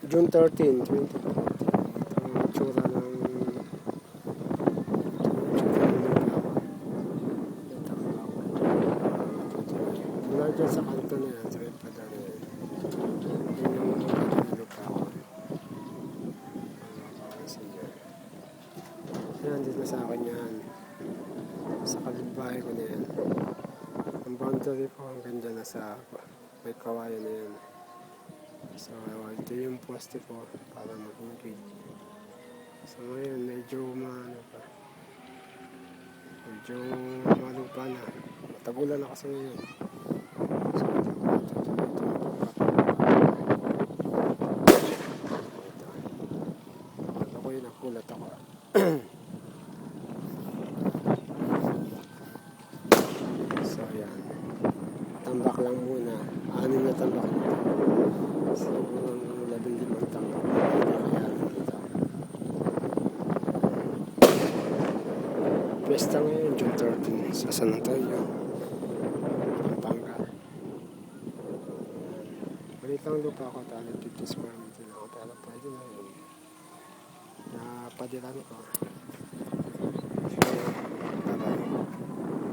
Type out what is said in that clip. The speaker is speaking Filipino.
June 13, 2014. Ang tsura ng mula dyan sa kanto na yan, sa may padala yan. Yun yung lupa ko. Yan, dito sa akin yan. Sa kapitbahay ko na yan. Ang boundary ko hanggang dyan na sa may kawayan na yan. So, ito yung poste ko para mag-ingrid. So, ngayon, medyo malupa na. Matagulan na kasi ngayon. So, ako yun, nakulat ako. So, yan. Tambak lang muna. 6 na tambak na. Siguro 15 tambak. Pesta ngayon, June 13, sa San Antonio, Pampanga. Maliit lang lupa ko, 50 square meter lang ako, pero pwede na yun. Napadilan ko. So,